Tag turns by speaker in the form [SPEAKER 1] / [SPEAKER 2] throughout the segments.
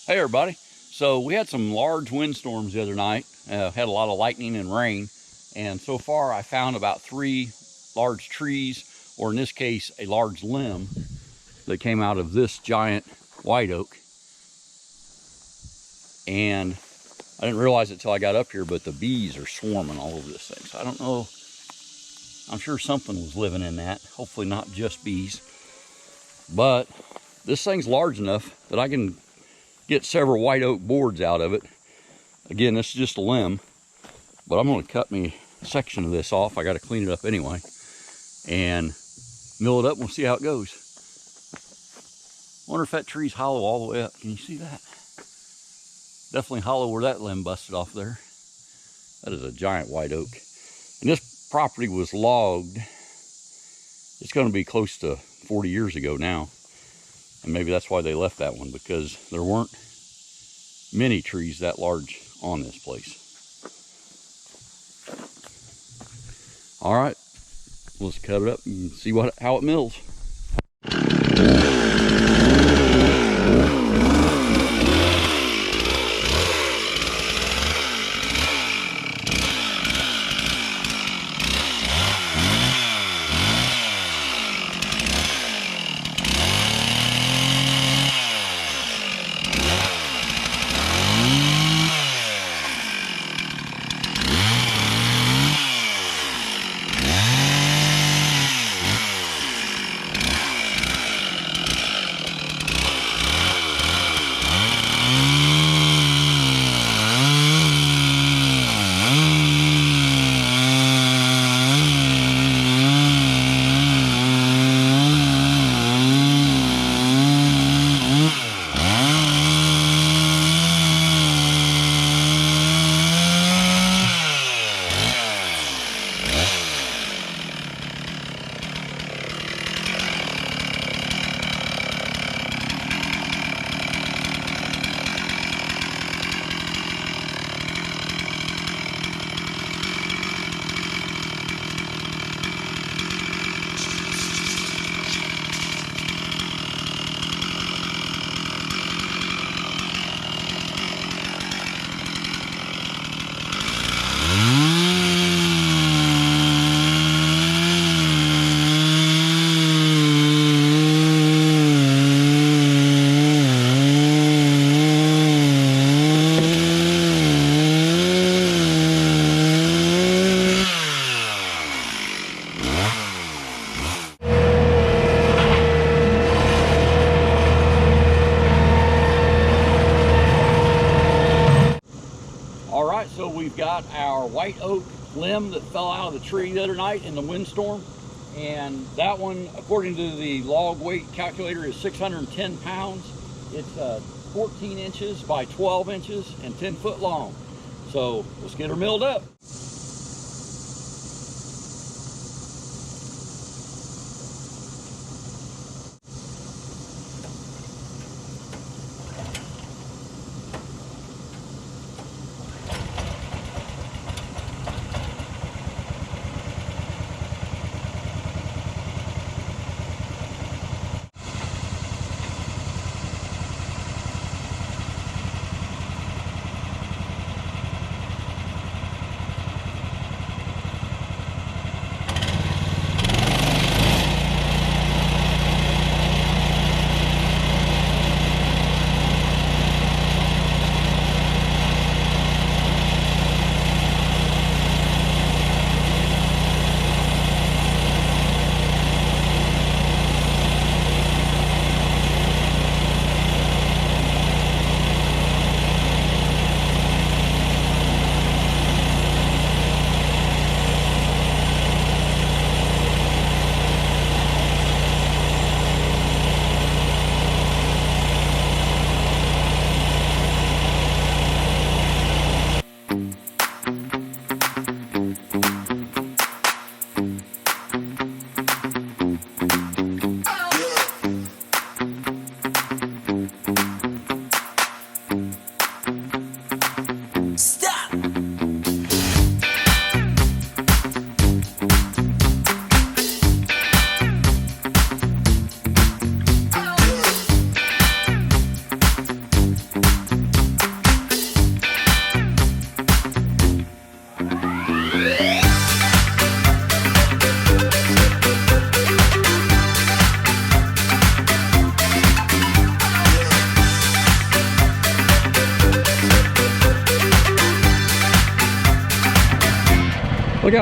[SPEAKER 1] Hey everybody. So we had some large windstorms the other night, had a lot of lightning and rain, and so far I found about 3 large trees, or in this case a large limb that came out of this giant white oak. And I didn't realize it till I got up here, but the bees are swarming all over this thing. So I don't know, I'm sure something was living in that, hopefully not just bees. But this thing's large enough that I can get several white oak boards out of it. Again, this is just a limb, but I'm going to cut me a section of this off. I got to clean it up anyway and mill it up, and we'll see how it goes. Wonder if that tree's hollow all the way up. Can you see that? Definitely hollow where that limb busted off there. That is a giant white oak. And this property was logged. It's going to be close to 40 years ago now. And maybe that's why they left that one, because there weren't many trees that large on this place. All right, let's cut it up and see how it mills. So we've got our white oak limb that fell out of the tree the other night in the windstorm, and that one, according to the log weight calculator, is 610 pounds. It's 14 inches by 12 inches and 10 foot long. So let's get her milled up.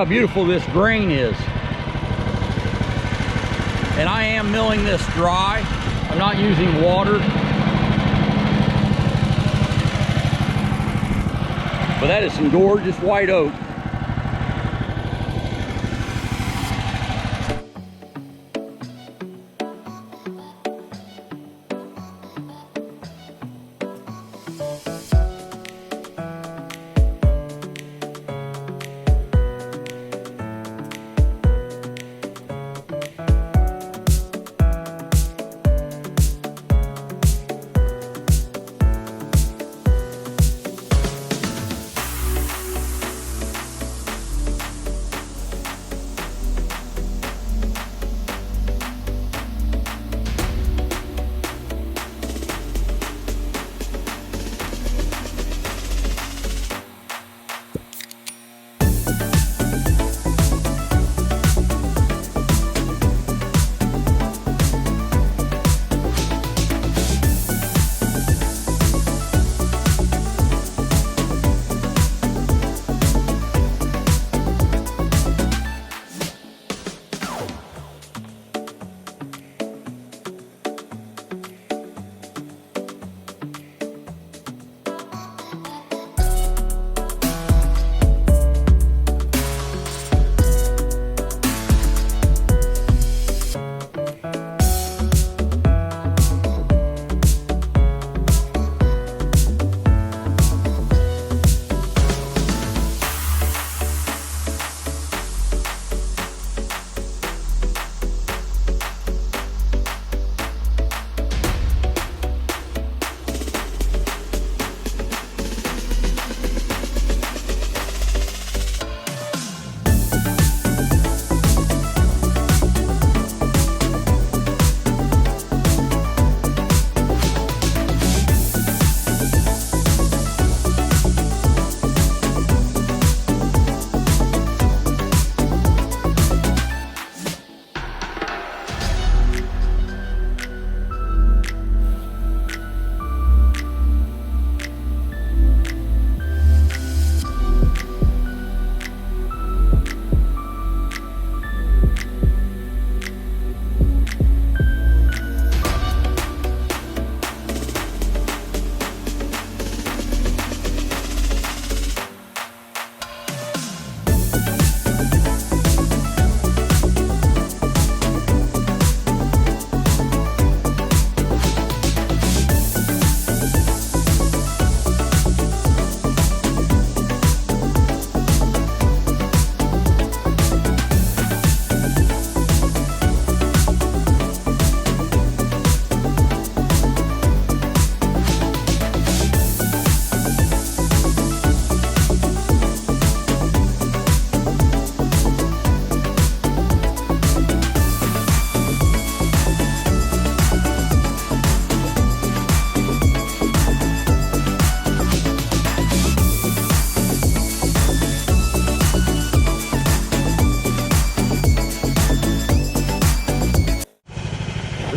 [SPEAKER 1] how beautiful this grain is. And I am milling this dry. I'm not using water. But that is some gorgeous white oak.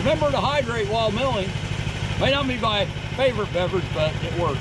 [SPEAKER 1] Remember to hydrate while milling. May not be my favorite beverage, but it works.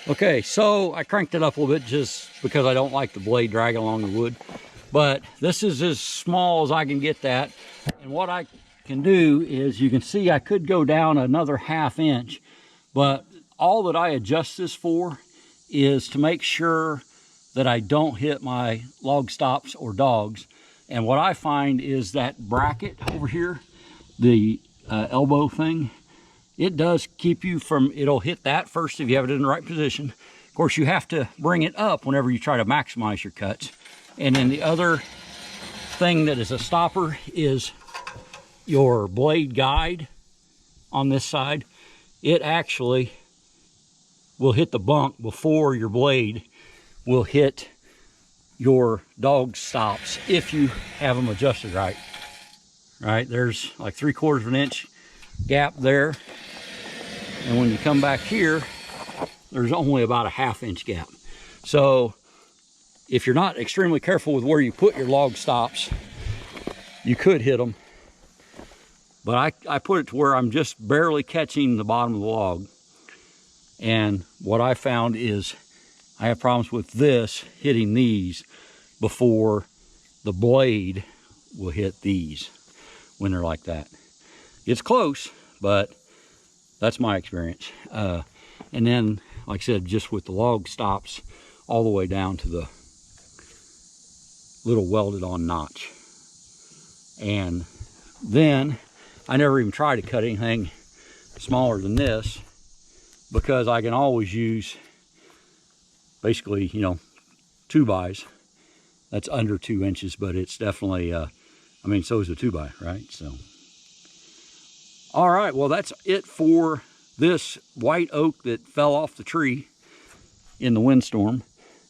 [SPEAKER 1] Okay, so I cranked it up a little bit just because I don't like the blade dragging along the wood. But this is as small as I can get that. And what I can do is, you can see I could go down another 1/2 inch, but all that I adjust this for is to make sure that I don't hit my log stops or dogs. And what I find is that bracket over here, the elbow thing, it does keep you from, it'll hit that first if you have it in the right position. Of course, you have to bring it up whenever you try to maximize your cuts. And then the other thing that is a stopper is your blade guide on this side. It actually will hit the bunk before your blade will hit your dog stops if you have them adjusted right. Right, there's like 3/4 of an inch gap there. And when you come back here, there's only about a 1/2 inch gap. So if you're not extremely careful with where you put your log stops, you could hit them. But I put it to where I'm just barely catching the bottom of the log. And what I found is I have problems with this hitting these before the blade will hit these when they're like that. It's close, but that's my experience. And then, like I said, just with the log stops all the way down to the little welded on notch. And then I never even tried to cut anything smaller than this, because I can always use basically, you know, 2x. That's under 2 inches, but it's definitely, I mean, so is a 2x, right? So, all right, well, that's it for this white oak that fell off the tree in the windstorm.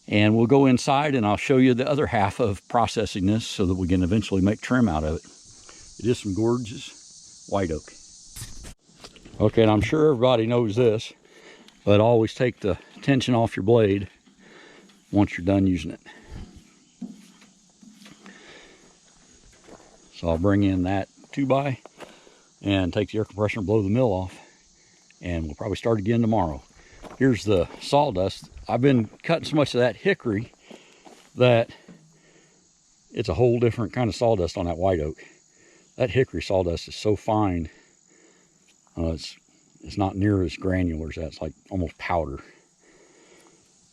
[SPEAKER 1] And we'll go inside and I'll show you the other half of processing this so that we can eventually make trim out of it. It is some gorgeous white oak. Okay, and I'm sure everybody knows this, but always take the tension off your blade once you're done using it. So I'll bring in that 2x and take the air compressor and blow the mill off, and we'll probably start again tomorrow. Here's the sawdust. I've been cutting so much of that hickory that it's a whole different kind of sawdust on that white oak. That hickory sawdust is so fine. It's not near as granular as that. It's like almost powder.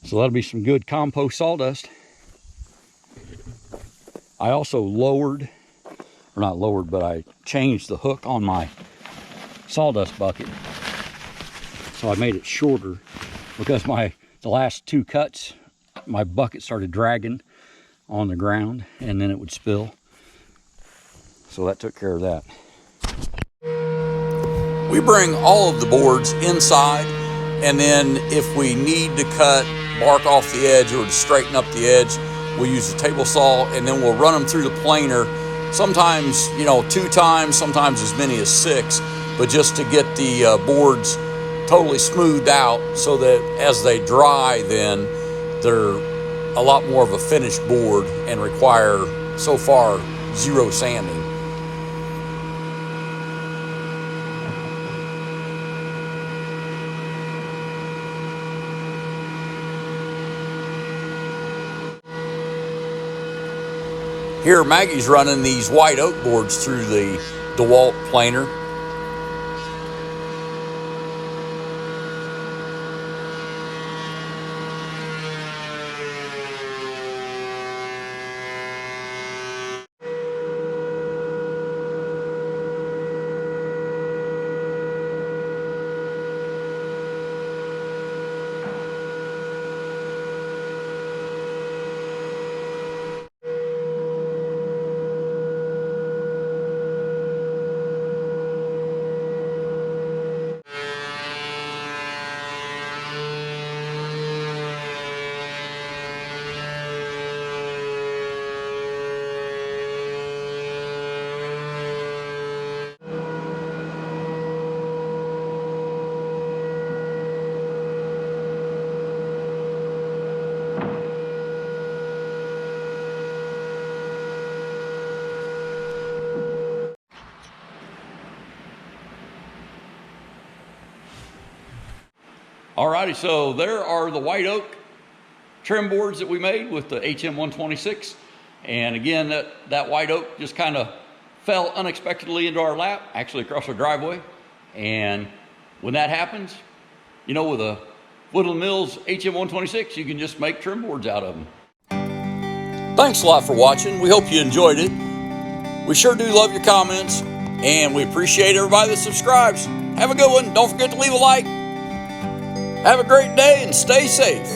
[SPEAKER 1] So that'll be some good compost sawdust. I also lowered, or not lowered, but I changed the hook on my sawdust bucket. So I made it shorter because the last 2 cuts, my bucket started dragging on the ground and then it would spill. So that took care of that. We bring all of the boards inside, and then if we need to cut bark off the edge or to straighten up the edge, we'll use the table saw, and then we'll run them through the planer. Sometimes, you know, 2 times, sometimes as many as 6, but just to get the boards totally smoothed out so that as they dry, then they're a lot more of a finished board and require, so far, 0 sanding. Here, Maggie's running these white oak boards through the DeWalt planer. Alrighty, so there are the white oak trim boards that we made with the HM126. And again, that white oak just kind of fell unexpectedly into our lap, actually across our driveway. And when that happens, you know, with a Woodland Mills HM126, you can just make trim boards out of them. Thanks a lot for watching. We hope you enjoyed it. We sure do love your comments, and we appreciate everybody that subscribes. Have a good one. Don't forget to leave a like. Have a great day and stay safe.